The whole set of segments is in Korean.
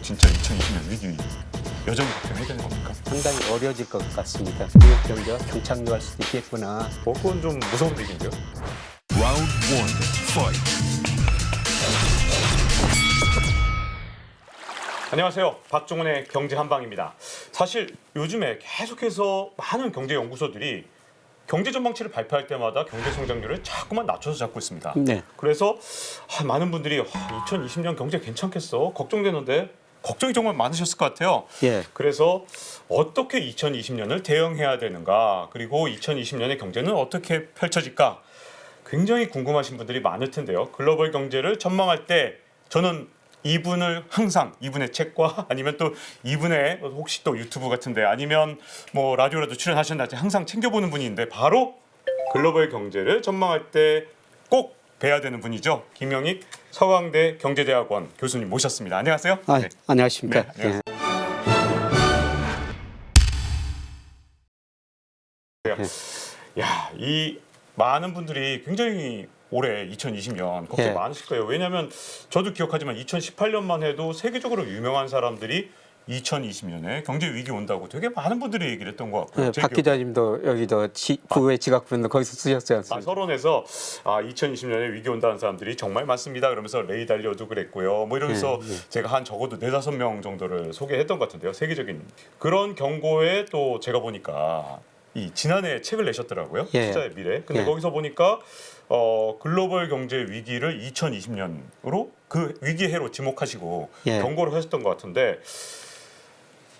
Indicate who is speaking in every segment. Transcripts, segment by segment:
Speaker 1: 진짜 2020년 위기 여전히 걱정해야 되는 겁니까?
Speaker 2: 상당히 어려워질 것 같습니다. 미국 경제가 경착륙할 수도 있겠구나.
Speaker 1: 그건 좀 무서운 얘기인데요.
Speaker 3: Round one, fight.
Speaker 1: 안녕하세요. 박종훈의 경제 한방입니다. 사실 요즘에 계속해서 많은 경제 연구소들이 경제 전망치를 발표할 때마다 경제 성장률을 자꾸만 낮춰서 잡고 있습니다.
Speaker 2: 네.
Speaker 1: 그래서 많은 분들이 2020년 경제 괜찮겠어? 걱정되는데 걱정이 정말 많으셨을 것 같아요.
Speaker 2: 예.
Speaker 1: 그래서 어떻게 2020년을 대응해야 되는가, 그리고 2020년의 경제는 어떻게 펼쳐질까 굉장히 궁금하신 분들이 많을 텐데요. 글로벌 경제를 전망할 때 저는 이분의 책과 아니면 또 이분의 혹시 또 유튜브 같은데 아니면 뭐 라디오라도 출연하셨는지 항상 챙겨보는 분이 있는데 바로 글로벌 경제를 전망할 때 꼭 뵈야 되는 분이죠. 김영익 서강대 경제대학원 교수님 모셨습니다. 안녕하세요. 네.
Speaker 2: 안녕하십니까.
Speaker 1: 네, 안녕하세요. 야, 이 많은 분들이 굉장히 올해 2020년 걱정
Speaker 2: 예.
Speaker 1: 많으실 거예요. 왜냐하면 저도 기억하지만 2018년만 해도 세계적으로 유명한 사람들이 2020년에 경제 위기 온다고 되게 많은 분들이 얘기를 했던 것 같고요.
Speaker 2: 박 기자님도 여기도 부의 지각분도 거기서 쓰셨지 않습니까?
Speaker 1: 서론에서 2020년에 위기 온다는 사람들이 정말 많습니다. 그러면서 레이 달리오도 그랬고요. 뭐 이러면서 제가 한 적어도 4-5명 정도를 소개했던 것 같은데요. 세계적인 그런 경고에 또 제가 보니까 이 지난해 책을 내셨더라고요.
Speaker 2: 예.
Speaker 1: 투자의 미래. 근데
Speaker 2: 예.
Speaker 1: 거기서 보니까 글로벌 경제 위기를 2020년으로 그 위기 해로 지목하시고
Speaker 2: 예.
Speaker 1: 경고를 하셨던 것 같은데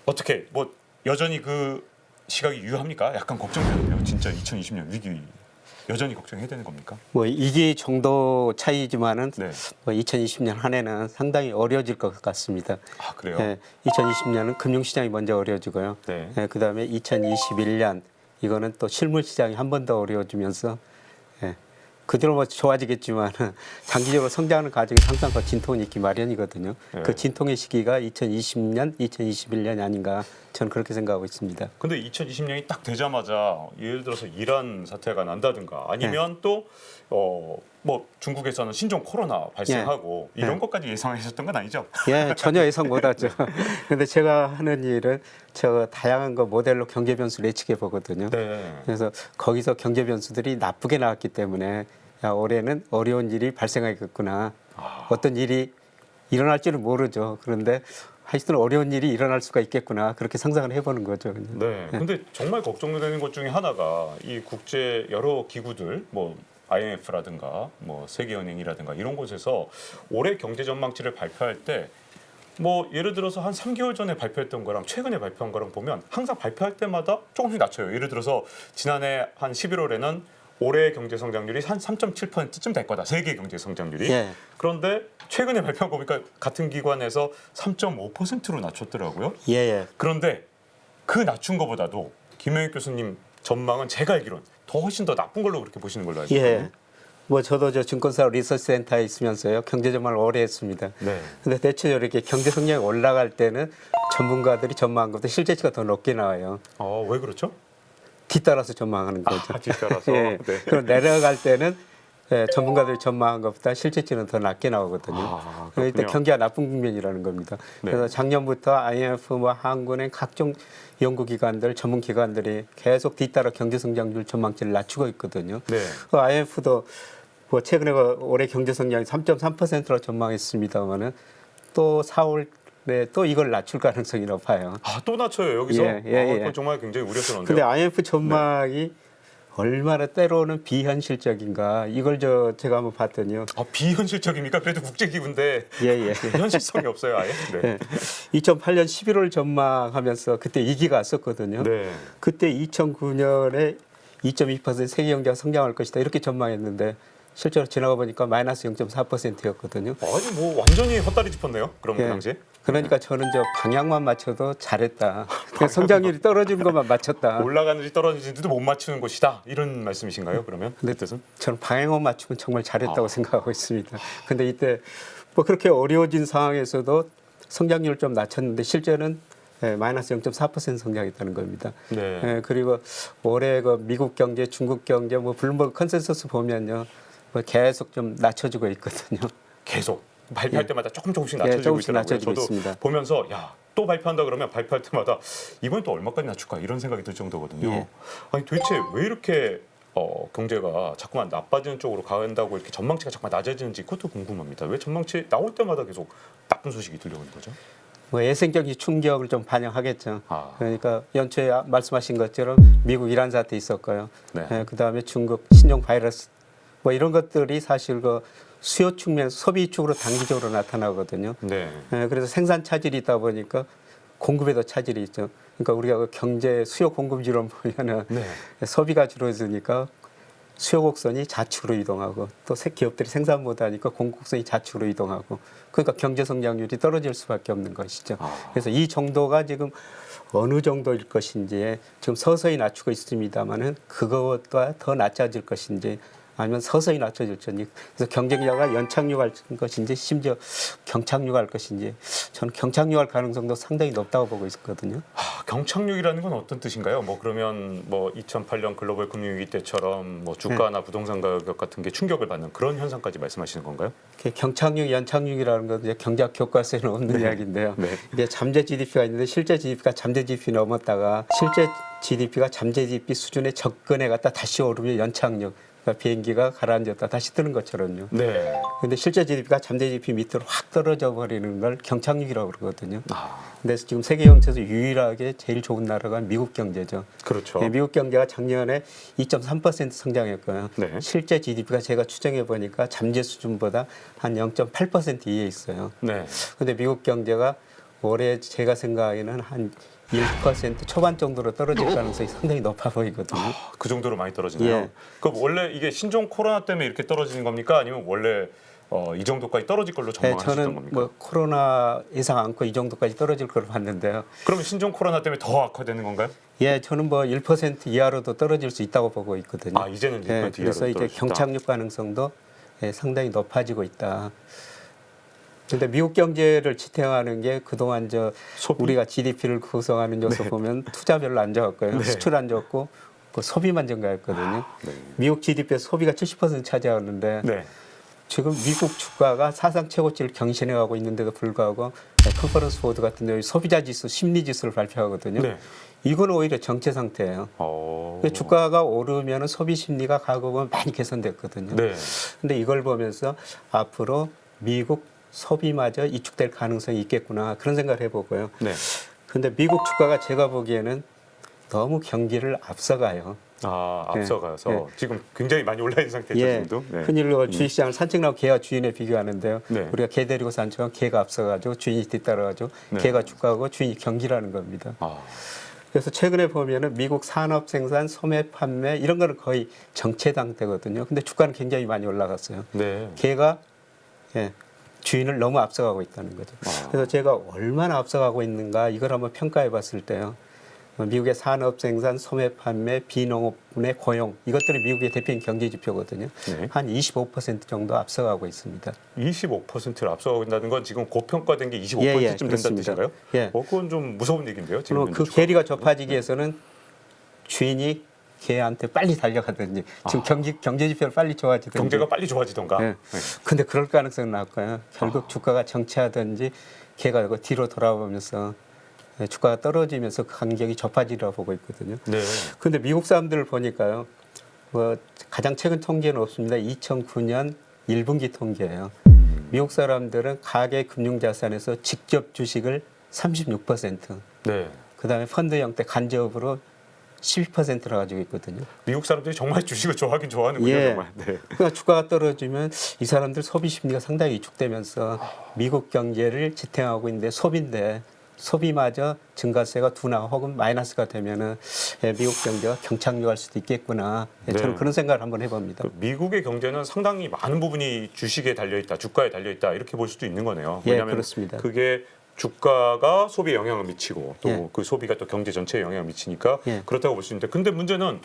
Speaker 1: 어떻게 뭐 여전히 그 시각이 유효합니까? 약간 걱정되는데요. 진짜 2020년 위기 여전히 걱정해야 되는 겁니까?
Speaker 2: 뭐 이게 정도 차이지만은
Speaker 1: 네.
Speaker 2: 뭐 2020년 한 해는 상당히 어려워질 것 같습니다.
Speaker 1: 아 그래요?
Speaker 2: 예, 2020년은 금융시장이 먼저 어려워지고요.
Speaker 1: 네.
Speaker 2: 예, 그다음에 2021년 이거는 또 실물시장이 한 번 더 어려워지면서 그대로 뭐 좋아지겠지만 장기적으로 성장하는 과정이 항상 그 진통은 있기 마련이거든요.
Speaker 1: 네.
Speaker 2: 그 진통의 시기가 2020년, 2021년이 아닌가 저는 그렇게 생각하고 있습니다.
Speaker 1: 근데 2020년이 딱 되자마자 예를 들어서 이란 사태가 난다든가 아니면 또 뭐 중국에서는 신종 코로나 발생하고 이런 것까지 예상하셨던 건 아니죠?
Speaker 2: 예, 전혀 예상 못하죠. 그런데 제가 하는 일은 저 다양한 거 모델로 경제 변수를 예측해 보거든요.
Speaker 1: 네.
Speaker 2: 그래서 거기서 경제 변수들이 나쁘게 나왔기 때문에 야, 올해는 어려운 일이 발생하겠구나. 어떤 일이 일어날지는 모르죠. 그런데 하여튼 어려운 일이 일어날 수가 있겠구나. 그렇게 상상을 해보는 거죠. 그냥.
Speaker 1: 네. 근데 정말 걱정되는 것 중에 하나가 이 국제 여러 기구들 뭐 IMF라든가 뭐 세계은행이라든가 이런 곳에서 올해 경제 전망치를 발표할 때 뭐 예를 들어서 한 3개월 전에 발표했던 거랑 최근에 발표한 거랑 보면 항상 발표할 때마다 조금씩 낮춰요. 예를 들어서 지난해 한 11월에는 올해 경제 성장률이 한 3.7%쯤 될 거다. 세계 경제 성장률이.
Speaker 2: 예.
Speaker 1: 그런데 최근에 발표한 거 보니까 같은 기관에서 3.5%로 낮췄더라고요.
Speaker 2: 예, 예.
Speaker 1: 그런데 그 낮춘 것보다도 김영익 교수님 전망은 제가 알기로는 더 훨씬 더 나쁜 걸로 그렇게 보시는 걸로 알고 있거든요.
Speaker 2: 예. 뭐 저도 저 증권사 리서치 센터에 있으면서요. 경제 전망을 오래 했습니다.
Speaker 1: 네.
Speaker 2: 근데 대체 이렇게 경제 성장이 올라갈 때는 전문가들이 전망한 것보다 실제치가 더 높게 나와요.
Speaker 1: 왜 그렇죠?
Speaker 2: 뒤따라서 전망하는 거죠.
Speaker 1: 뒤따라서.
Speaker 2: 예.
Speaker 1: 네.
Speaker 2: 그럼 내려갈 때는 전문가들이 전망한 것보다 실제치는 더 낮게 나오거든요.
Speaker 1: 그렇군요.
Speaker 2: 일단 경기가 나쁜 국면이라는 겁니다.
Speaker 1: 네.
Speaker 2: 그래서 작년부터 IMF, 뭐 한국은행 각종 연구기관들, 전문기관들이 계속 뒤따라 경제성장률 전망치를 낮추고 있거든요.
Speaker 1: 네.
Speaker 2: 그 IMF도 뭐 최근에 올해 경제성장이 3.3%로 전망했습니다만은 또 4월에 또 이걸 낮출 가능성이 높아요.
Speaker 1: 또 낮춰요 여기서.
Speaker 2: 예.
Speaker 1: 그건 정말 굉장히 우려스러운데요.
Speaker 2: 근데 IMF 전망이 얼마나 때로는 비현실적인가 이걸 제가 한번 봤더니요.
Speaker 1: 비현실적입니까? 그래도 국제기구인데
Speaker 2: 예.
Speaker 1: 현실성이 없어요 아예. 네.
Speaker 2: 2008년 11월 전망하면서 그때 위기가 왔었거든요.
Speaker 1: 네.
Speaker 2: 그때 2009년에 2.2% 세계 경제가 성장할 것이다 이렇게 전망했는데 실제로 지나가 보니까 마이너스 0.4%였거든요.
Speaker 1: 아니 뭐 완전히 헛다리 짚었네요. 그럼 그 당시에.
Speaker 2: 그러니까 저는 저 방향만 맞춰도 잘했다. 그냥 성장률이 떨어지는 것만 맞췄다.
Speaker 1: 올라가는지 떨어지는지도 못 맞추는 것이다. 이런 말씀이신가요? 그러면 그 뜻은?
Speaker 2: 저는 방향만 맞추면 정말 잘했다고 생각하고 있습니다. 근데 이때 뭐 그렇게 어려워진 상황에서도 성장률을 좀 낮췄는데 실제는 마이너스 0.4% 성장했다는 겁니다.
Speaker 1: 네.
Speaker 2: 그리고 올해 그 미국 경제, 중국 경제, 뭐 블룸버그 컨센서스 보면요, 뭐 계속 좀 낮춰주고 있거든요.
Speaker 1: 계속. 발표할
Speaker 2: 예.
Speaker 1: 때마다 조금씩
Speaker 2: 예,
Speaker 1: 낮춰지고
Speaker 2: 조금씩
Speaker 1: 있더라고요.
Speaker 2: 낮춰지고
Speaker 1: 저도
Speaker 2: 있습니다.
Speaker 1: 보면서 또 발표한다 그러면 발표할 때마다 이번엔 또 얼마까지 낮출까 이런 생각이 들 정도거든요.
Speaker 2: 예.
Speaker 1: 아니 도대체 왜 이렇게 경제가 자꾸만 나빠지는 쪽으로 간다고 이렇게 전망치가 자꾸만 낮아지는지 그것도 궁금합니다. 왜 전망치 나올 때마다 계속 나쁜 소식이 들려오는 거죠?
Speaker 2: 뭐 예상적인 충격을 좀 반영하겠죠.
Speaker 1: 아.
Speaker 2: 그러니까 연초에 말씀하신 것처럼 미국 이란 사태 있었고요.
Speaker 1: 네.
Speaker 2: 그다음에 중국 신종 바이러스 뭐 이런 것들이 사실 그 수요 측면, 소비 쪽으로 단기적으로 나타나거든요.
Speaker 1: 네.
Speaker 2: 그래서 생산 차질이 있다 보니까 공급에도 차질이 있죠. 그러니까 우리가 그 경제 수요 공급지론 보면은
Speaker 1: 네.
Speaker 2: 소비가 줄어드니까 수요 곡선이 좌측으로 이동하고 또 기업들이 생산 못하니까 공급 곡선이 좌측으로 이동하고 그러니까 경제 성장률이 떨어질 수밖에 없는 것이죠. 그래서 이 정도가 지금 어느 정도일 것인지 지금 서서히 낮추고 있습니다만은 그것보다 더 낮아질 것인지 아니면 서서히 낮춰질 것인지 그래서 경쟁자가 연착륙할 것인지 심지어 경착륙할 것인지 저는 경착륙할 가능성도 상당히 높다고 보고 있거든요.
Speaker 1: 경착륙이라는 건 어떤 뜻인가요? 뭐 그러면 뭐 2008년 글로벌 금융위기 때처럼 뭐 주가나 부동산 가격 같은 게 충격을 받는 그런 현상까지 말씀하시는 건가요?
Speaker 2: 경착륙, 연착륙이라는 건 이제 경제학 교과서에는 없는 이야기인데요.
Speaker 1: 네.
Speaker 2: 이게 잠재 GDP가 있는데 실제 GDP가 잠재 GDP 넘었다가 실제 GDP가 잠재 GDP 수준에 접근해 갔다 다시 오르면 연착륙. 그러니까 비행기가 가라앉았다 다시 뜨는 것처럼요.
Speaker 1: 네.
Speaker 2: 근데 실제 GDP가 잠재 GDP 밑으로 확 떨어져 버리는 걸 경착륙이라고 그러거든요. 근데 지금 세계 경제에서 유일하게 제일 좋은 나라가 미국 경제죠.
Speaker 1: 그렇죠.
Speaker 2: 미국 경제가 작년에 2.3% 성장했고요.
Speaker 1: 네.
Speaker 2: 실제 GDP가 제가 추정해 보니까 잠재 수준보다 한 0.8% 이에 있어요.
Speaker 1: 네.
Speaker 2: 근데 미국 경제가 올해 제가 생각에는 한 1% 초반 정도로 떨어질 가능성이 상당히 높아 보이거든요.
Speaker 1: 그 정도로 많이 떨어지나요?
Speaker 2: 예.
Speaker 1: 그럼 원래 이게 신종 코로나 때문에 이렇게 떨어지는 겁니까? 아니면 원래 이 정도까지 떨어질 걸로 전망하셨던
Speaker 2: 저는
Speaker 1: 겁니까?
Speaker 2: 뭐 코로나 예상 않고 이 정도까지 떨어질 걸 봤는데요.
Speaker 1: 그러면 신종 코로나 때문에 더 악화되는 건가요?
Speaker 2: 예, 저는 뭐 1% 이하로도 떨어질 수 있다고 보고 있거든요.
Speaker 1: 아, 이제는 1% 이하로
Speaker 2: 그래서 이제
Speaker 1: 떨어질 수 있다.
Speaker 2: 경착륙 가능성도 상당히 높아지고 있다. 그런데 미국 경제를 지탱하는 게 그동안
Speaker 1: 소비?
Speaker 2: 우리가 GDP를 구성하는 요소 보면 투자 별로 안 좋았고요.
Speaker 1: 네.
Speaker 2: 수출 안 좋고 그 소비만 증가했거든요.
Speaker 1: 네.
Speaker 2: 미국 GDP에서 소비가 70% 차지하는데
Speaker 1: 네.
Speaker 2: 지금 미국 주가가 사상 최고치를 경신해가고 있는데도 불구하고 컨퍼런스 보드 같은 데 소비자 지수, 심리 지수를 발표하거든요.
Speaker 1: 네.
Speaker 2: 이건 오히려 정체 상태예요. 주가가 오르면 소비 심리가 가격은 많이 개선됐거든요.
Speaker 1: 네.
Speaker 2: 근데 이걸 보면서 앞으로 미국 소비마저 위축될 가능성이 있겠구나 그런 생각을 해보고요.
Speaker 1: 네.
Speaker 2: 근데 미국 주가가 제가 보기에는 너무 경기를 앞서가요.
Speaker 1: 앞서가서
Speaker 2: 네.
Speaker 1: 지금 굉장히 많이 올라 있는 상태죠,
Speaker 2: 예,
Speaker 1: 지금도. 네.
Speaker 2: 흔히로 주식시장을 산책 나고 개와 주인에 비교하는데요.
Speaker 1: 네.
Speaker 2: 우리가 개 데리고 산책은 개가 앞서가지고 주인이 뒤따라가지고
Speaker 1: 네.
Speaker 2: 개가 주가하고 주인이 경기라는 겁니다. 그래서 최근에 보면은 미국 산업 생산, 소매 판매 이런 거는 거의 정체 상태거든요. 근데 주가는 굉장히 많이 올라갔어요.
Speaker 1: 네.
Speaker 2: 개가 주인을 너무 앞서가고 있다는 거죠. 그래서 제가 얼마나 앞서가고 있는가 이걸 한번 평가해 봤을 때요. 미국의 산업 생산, 소매 판매, 비농업분의 고용 이것들이 미국의 대표적인 경제 지표거든요.
Speaker 1: 네.
Speaker 2: 한 25% 정도 앞서가고 있습니다.
Speaker 1: 25%를 앞서가고 있다는 건 지금 고평가된 게 25%쯤
Speaker 2: 예,
Speaker 1: 된다는
Speaker 2: 그렇습니다.
Speaker 1: 뜻인가요?
Speaker 2: 예.
Speaker 1: 그건 좀 무서운 얘기인데요. 지금
Speaker 2: 그럼 그
Speaker 1: 현재 주가가.
Speaker 2: 괴리가 좁아지기 위해서는 주인이 개한테 빨리 달려가든지 지금 경제 지표를 빨리 좋아지든지
Speaker 1: 경제가 빨리 좋아지던가.
Speaker 2: 네. 근데 그럴 가능성은 낮고요. 결국 주가가 정체하든지 개가 뒤로 돌아오면서 주가가 떨어지면서 그 간격이 좁아지리라고 보고 있거든요.
Speaker 1: 네.
Speaker 2: 근데 미국 사람들을 보니까요. 뭐 가장 최근 통계는 없습니다. 2009년 1분기 통계예요. 미국 사람들은 가계 금융 자산에서 직접 주식을 36%,
Speaker 1: 네.
Speaker 2: 그다음에 펀드 형태 간접으로 12%를 가지고 있거든요.
Speaker 1: 미국 사람들이 정말 주식을 좋아하긴 좋아하는군요,
Speaker 2: 예.
Speaker 1: 정말. 네.
Speaker 2: 그러니까 주가가 떨어지면 이 사람들 소비 심리가 상당히 위축되면서 미국 경제를 지탱하고 있는데 소비마저 증가세가 둔화 혹은 마이너스가 되면은 미국 경제가 경착륙할 수도 있겠구나. 저는
Speaker 1: 네.
Speaker 2: 그런 생각을 한번 해봅니다.
Speaker 1: 미국의 경제는 상당히 많은 부분이 주식에 달려 있다, 주가에 달려 있다 이렇게 볼 수도 있는 거네요.
Speaker 2: 예,
Speaker 1: 왜냐하면
Speaker 2: 그렇습니다.
Speaker 1: 그게 주가가 소비에 영향을 미치고 또
Speaker 2: 예.
Speaker 1: 그 소비가 또 경제 전체에 영향을 미치니까
Speaker 2: 예.
Speaker 1: 그렇다고 볼 수 있는데, 근데 문제는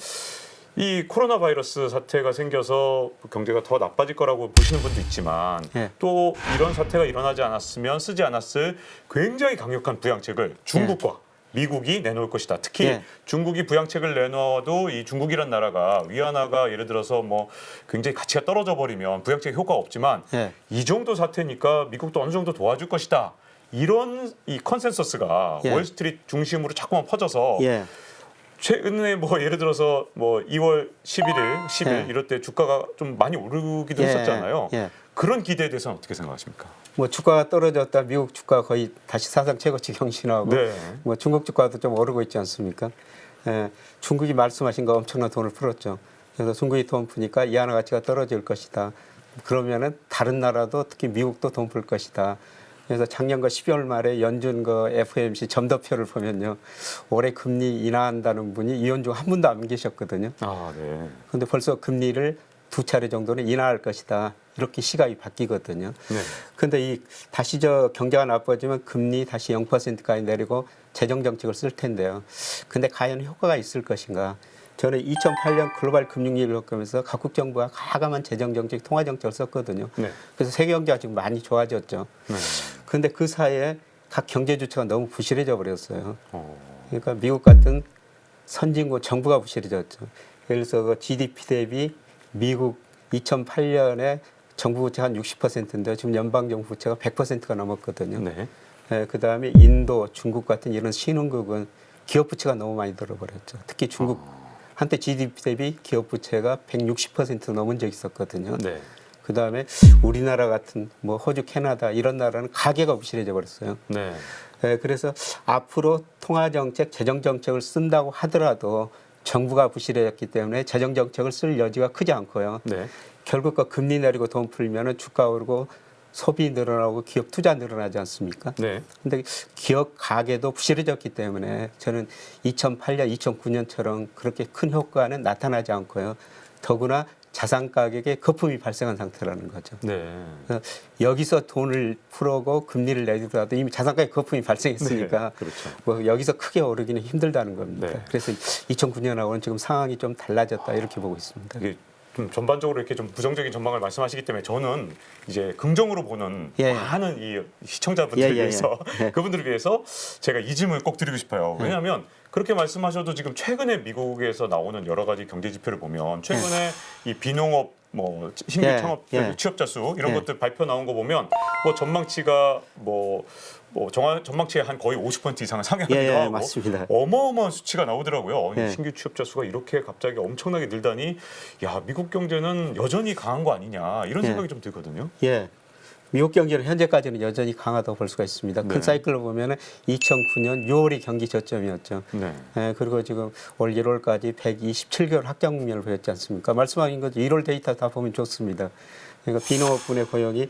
Speaker 1: 이 코로나 바이러스 사태가 생겨서 경제가 더 나빠질 거라고 보시는 분도 있지만
Speaker 2: 예.
Speaker 1: 또 이런 사태가 일어나지 않았으면 쓰지 않았을 굉장히 강력한 부양책을 중국과 미국이 내놓을 것이다. 특히
Speaker 2: 예.
Speaker 1: 중국이 부양책을 내놔도 이 중국이란 나라가 위안화가 예를 들어서 뭐 굉장히 가치가 떨어져 버리면 부양책 효과가 없지만
Speaker 2: 예.
Speaker 1: 이 정도 사태니까 미국도 어느 정도 도와줄 것이다. 이런 이 컨센서스가
Speaker 2: 예.
Speaker 1: 월스트리트 중심으로 자꾸만 퍼져서
Speaker 2: 예.
Speaker 1: 최근에 뭐 예를 들어서 뭐 2월 11일, 10일
Speaker 2: 예.
Speaker 1: 이럴 때 주가가 좀 많이 오르기도
Speaker 2: 예.
Speaker 1: 했었잖아요.
Speaker 2: 예.
Speaker 1: 그런 기대에 대해서는 어떻게 생각하십니까?
Speaker 2: 뭐 주가가 떨어졌다 미국 주가 거의 다시 사상 최고치 경신하고
Speaker 1: 네.
Speaker 2: 뭐 중국 주가도 좀 오르고 있지 않습니까? 중국이 말씀하신 거 엄청난 돈을 풀었죠. 그래서 중국이 돈 푸니까 이하나 가치가 떨어질 것이다. 그러면은 다른 나라도 특히 미국도 돈 풀 것이다. 그래서 작년과 12월 말에 연준 그 FOMC 점도표를 보면요. 올해 금리 인하한다는 분이 이혼 중 한 분도 안 계셨거든요.
Speaker 1: 아, 네.
Speaker 2: 그런데 벌써 금리를 2차례 정도는 인하할 것이다. 이렇게 시각이 바뀌거든요.
Speaker 1: 네.
Speaker 2: 근데 이 다시 경제가 나빠지면 금리 다시 0%까지 내리고 재정 정책을 쓸 텐데요. 근데 과연 효과가 있을 것인가? 저는 2008년 글로벌 금융위기를 겪으면서 각국 정부가 과감한 재정 정책, 통화 정책을 썼거든요.
Speaker 1: 네.
Speaker 2: 그래서 세계 경제가 지금 많이 좋아졌죠.
Speaker 1: 네.
Speaker 2: 그런데 그 사이에 각 경제 주체가 너무 부실해져 버렸어요.
Speaker 1: 어.
Speaker 2: 그러니까 미국 같은 선진국 정부가 부실해졌죠. 예를 들어서 그 GDP 대비 미국 2008년에 정부 부채 한 60%인데 지금 연방정부 부채가 100%가 넘었거든요.
Speaker 1: 네.
Speaker 2: 그다음에 인도, 중국 같은 이런 신흥국은 기업 부채가 너무 많이 들어버렸죠. 특히 중국 한때 GDP 대비 기업 부채가 160% 넘은 적이 있었거든요.
Speaker 1: 네.
Speaker 2: 그다음에 우리나라 같은 뭐 호주, 캐나다 이런 나라는 가계가 부실해져 버렸어요.
Speaker 1: 네.
Speaker 2: 그래서 앞으로 통화정책, 재정정책을 쓴다고 하더라도 정부가 부실해졌기 때문에 재정정책을 쓸 여지가 크지 않고요.
Speaker 1: 네.
Speaker 2: 결국 그 금리 내리고 돈 풀면은 주가 오르고 소비 늘어나고 기업 투자 늘어나지 않습니까?
Speaker 1: 네.
Speaker 2: 근데 기업 가계도 부실해졌기 때문에 저는 2008년, 2009년처럼 그렇게 큰 효과는 나타나지 않고요. 더구나 자산 가격에 거품이 발생한 상태라는 거죠.
Speaker 1: 네.
Speaker 2: 그래서 여기서 돈을 풀어고 금리를 내리더라도 이미 자산 가격 거품이 발생했으니까
Speaker 1: 네, 그렇죠.
Speaker 2: 뭐 여기서 크게 오르기는 힘들다는 겁니다.
Speaker 1: 네.
Speaker 2: 그래서 2009년하고는 지금 상황이 좀 달라졌다 이렇게 보고 있습니다.
Speaker 1: 이게 좀 전반적으로 이렇게 좀 부정적인 전망을 말씀하시기 때문에 저는 이제 긍정으로 보는
Speaker 2: 예.
Speaker 1: 많은 이 시청자분들을
Speaker 2: 예, 예, 예.
Speaker 1: 위해서
Speaker 2: 예.
Speaker 1: 그분들을 위해서 제가 이 질문을 꼭 드리고 싶어요. 왜냐하면 그렇게 말씀하셔도 지금 최근에 미국에서 나오는 여러 가지 경제 지표를 보면 최근에 이 비농업 뭐 신규
Speaker 2: 예,
Speaker 1: 창업
Speaker 2: 예.
Speaker 1: 취업자 수 이런
Speaker 2: 예.
Speaker 1: 것들 발표 나온 거 보면 뭐 전망치가 전망치의 한 거의 50% 이상을 상회하기도
Speaker 2: 예, 예,
Speaker 1: 하고
Speaker 2: 맞습니다.
Speaker 1: 어마어마한 수치가 나오더라고요.
Speaker 2: 예.
Speaker 1: 신규 취업자 수가 이렇게 갑자기 엄청나게 늘다니 야 미국 경제는 여전히 강한 거 아니냐 이런
Speaker 2: 예.
Speaker 1: 생각이 좀 들거든요.
Speaker 2: 예. 미국 경제는 현재까지는 여전히 강하다고 볼 수가 있습니다.
Speaker 1: 네.
Speaker 2: 큰 사이클로 보면은 2009년 6월이 경기 저점이었죠.
Speaker 1: 네.
Speaker 2: 그리고 지금 올 1월까지 127개월 확장 국면을 보였지 않습니까? 말씀하신 것 1월 데이터 다 보면 좋습니다. 그러니까 비농업분의 고용이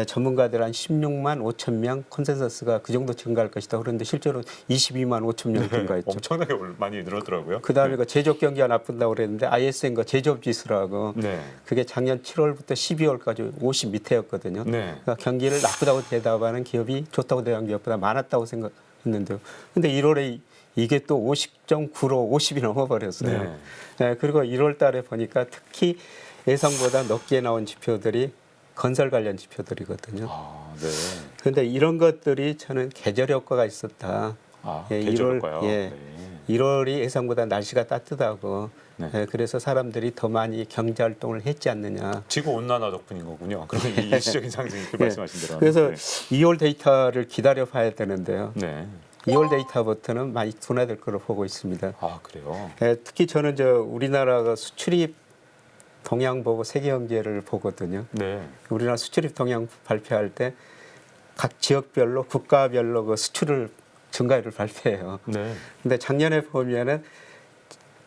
Speaker 2: 전문가들 한 16만 5천 명 컨센서스가 그 정도 증가할 것이다. 그런데 실제로 22만 5천 명 증가했죠.
Speaker 1: 엄청나게 많이 늘었더라고요.
Speaker 2: 그다음에 그 제조업 경기가 나쁜다고 그랬는데 ISM 그 제조업 지수라고
Speaker 1: 네.
Speaker 2: 그게 작년 7월부터 12월까지 50 밑에였거든요.
Speaker 1: 네.
Speaker 2: 그러니까 경기를 나쁘다고 대답하는 기업이 좋다고 대답한 기업보다 많았다고 생각했는데요. 근데 1월에 이게 또 50.9로 50이 넘어버렸어요.
Speaker 1: 네.
Speaker 2: 그리고 1월 달에 보니까 특히 예상보다 높게 나온 지표들이 건설 관련 지표들이거든요.
Speaker 1: 아, 네.
Speaker 2: 그런데 이런 것들이 저는 계절 효과가 있었다.
Speaker 1: 아,
Speaker 2: 예,
Speaker 1: 계절 효과요.
Speaker 2: 예,
Speaker 1: 네.
Speaker 2: 1월이 예상보다 날씨가 따뜻하고
Speaker 1: 네.
Speaker 2: 그래서 사람들이 더 많이 경제 활동을 했지 않느냐.
Speaker 1: 지구 온난화 덕분인 거군요. 그러면 이 일시적인 상승이 그 말씀하신 대로.
Speaker 2: 그래서
Speaker 1: 하는데.
Speaker 2: 2월 데이터를 기다려 봐야 되는데요.
Speaker 1: 네.
Speaker 2: 2월 데이터부터는 많이 둔화될 거로 보고 있습니다.
Speaker 1: 아 그래요.
Speaker 2: 특히 저는 우리나라가 수출입 동향 보고 세계 경제를 보거든요.
Speaker 1: 네.
Speaker 2: 우리나라 수출입 동향 발표할 때 각 지역별로 국가별로 그 수출을 증가율을 발표해요.
Speaker 1: 네.
Speaker 2: 근데 작년에 보면은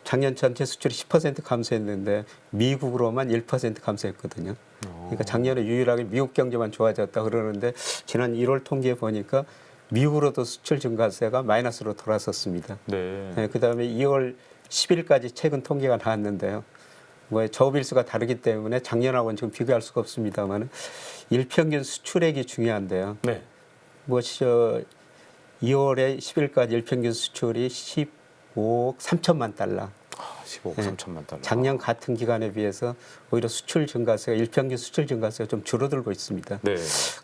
Speaker 2: 작년 전체 수출이 10% 감소했는데 미국으로만 1% 감소했거든요. 그러니까 작년에 유일하게 미국 경제만 좋아졌다 그러는데 지난 1월 통계 보니까 미국으로도 수출 증가세가 마이너스로 돌아섰습니다.
Speaker 1: 네.
Speaker 2: 그다음에 2월 10일까지 최근 통계가 나왔는데요. 뭐 저비일수가 다르기 때문에 작년하고는 지금 비교할 수가 없습니다만 일평균 수출액이 중요한데요.
Speaker 1: 네.
Speaker 2: 뭐 2월에 10일까지 일평균 수출이 15억 3천만 달러.
Speaker 1: 15억
Speaker 2: 예.
Speaker 1: 3천만 달러.
Speaker 2: 작년 같은 기간에 비해서 오히려 수출 증가세가 일평균 수출 증가세가 좀 줄어들고 있습니다.
Speaker 1: 네.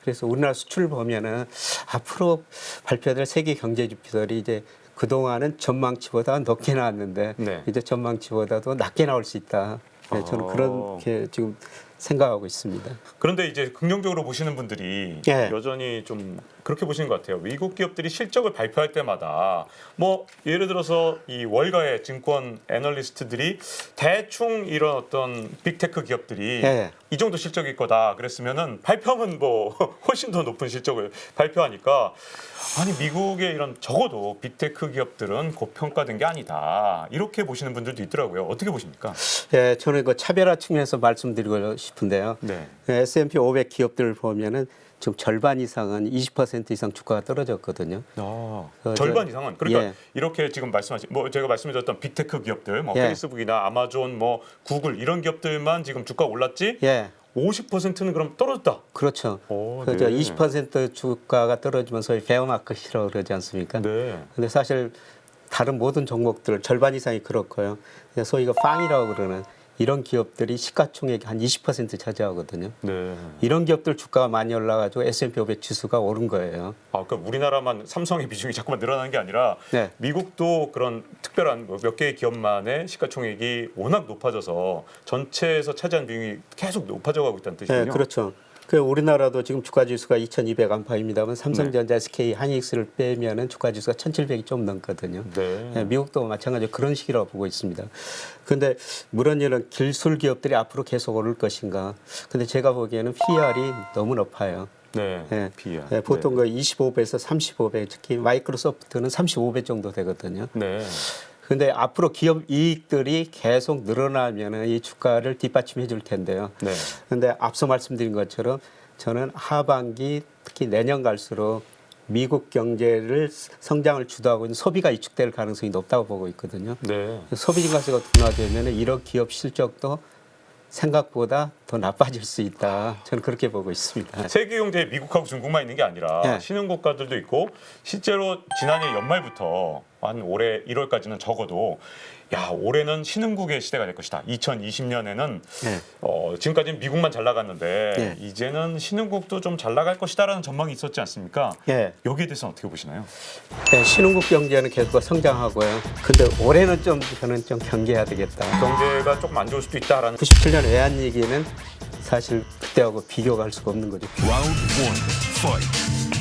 Speaker 2: 그래서 우리나라 수출 보면은 앞으로 발표될 세계 경제 지표들이 이제 그동안은 전망치보다 높게 나왔는데
Speaker 1: 네.
Speaker 2: 이제 전망치보다도 낮게 나올 수 있다. 네, 저는 그렇게 지금 생각하고 있습니다.
Speaker 1: 그런데 이제 긍정적으로 보시는 분들이
Speaker 2: 예.
Speaker 1: 여전히 좀 그렇게 보시는 것 같아요. 미국 기업들이 실적을 발표할 때마다 뭐 예를 들어서 이 월가의 증권 애널리스트들이 대충 이런 어떤 빅테크 기업들이
Speaker 2: 예.
Speaker 1: 이 정도 실적일 거다 그랬으면은 발표하면 뭐 훨씬 더 높은 실적을 발표하니까 아니 미국의 이런 적어도 빅테크 기업들은 고평가된 게 아니다 이렇게 보시는 분들도 있더라고요. 어떻게 보십니까?
Speaker 2: 예, 저는 그 차별화 측면에서 말씀드리고 싶은데요.
Speaker 1: 네.
Speaker 2: S&P 500 기업들을 보면은 지금 절반 이상은 20% 이상 주가가 떨어졌거든요.
Speaker 1: 절반 이상은 그러니까
Speaker 2: 예.
Speaker 1: 이렇게 지금 말씀하신 뭐 제가 말씀드렸던 빅테크 기업들 뭐
Speaker 2: 예.
Speaker 1: 페이스북이나 아마존 뭐 구글 이런 기업들만 지금 주가 올랐지
Speaker 2: 예,
Speaker 1: 50%는 그럼 떨어졌다.
Speaker 2: 그렇죠.
Speaker 1: 오,
Speaker 2: 그죠.
Speaker 1: 네.
Speaker 2: 20% 주가가 떨어지면 소위 베어마켓이라고 그러지 않습니까?
Speaker 1: 네.
Speaker 2: 근데 사실 다른 모든 종목들 절반 이상이 그렇고요. 소위가 팡이라고 그러는 이런 기업들이 시가총액이 한 20% 차지하거든요.
Speaker 1: 네.
Speaker 2: 이런 기업들 주가가 많이 올라가지고 S&P 500 지수가 오른 거예요.
Speaker 1: 아, 그러니까 우리나라만 삼성의 비중이 자꾸만 늘어나는 게 아니라
Speaker 2: 네.
Speaker 1: 미국도 그런 특별한 뭐몇 개의 기업만의 시가총액이 워낙 높아져서 전체에서 차지한 비중이 계속 높아져가고 있다는 뜻이군요.
Speaker 2: 네, 그렇죠. 그 우리나라도 지금 주가 지수가 2,200 안팎입니다만 삼성전자, SK, 한익스를 빼면은 주가 지수가 1,700이 좀 넘거든요.
Speaker 1: 네.
Speaker 2: 네, 미국도 마찬가지로 그런 식이라고 보고 있습니다. 그런데 물론 이런 기술 기업들이 앞으로 계속 오를 것인가? 근데 제가 보기에는 PR이 너무 높아요.
Speaker 1: 네.
Speaker 2: 네.
Speaker 1: PR.
Speaker 2: 네, 보통 그 25배에서 35배, 특히 마이크로소프트는 35배 정도 되거든요.
Speaker 1: 네.
Speaker 2: 근데 앞으로 기업 이익들이 계속 늘어나면은 이 주가를 뒷받침해 줄 텐데요.
Speaker 1: 네.
Speaker 2: 근데 앞서 말씀드린 것처럼 저는 하반기 특히 내년 갈수록 미국 경제를 성장을 주도하고 있는 소비가 위축될 가능성이 높다고 보고 있거든요.
Speaker 1: 네.
Speaker 2: 소비 증가세가 둔화되면 이런 기업 실적도 생각보다 더 나빠질 수 있다. 저는 그렇게 보고 있습니다.
Speaker 1: 세계 경제에 미국하고 중국만 있는 게 아니라
Speaker 2: 네.
Speaker 1: 신흥 국가들도 있고 실제로 지난해 연말부터 한 올해 1월까지는 적어도 야 올해는 신흥국의 시대가 될 것이다. 2020년에는
Speaker 2: 네.
Speaker 1: 지금까지는 미국만 잘 나갔는데
Speaker 2: 네.
Speaker 1: 이제는 신흥국도 좀 잘 나갈 것이다라는 전망이 있었지 않습니까?
Speaker 2: 예.
Speaker 1: 여기에 대해서는 어떻게 보시나요?
Speaker 2: 네, 신흥국 경제는 계속 성장하고요. 근데 올해는 좀 저는 좀 경계해야 되겠다.
Speaker 1: 경제가 조금 안 좋을 수도 있다라는
Speaker 2: 97년 외환위기는 사실 그때하고 비교가 할 수가 없는 거죠.
Speaker 3: Round one, fight.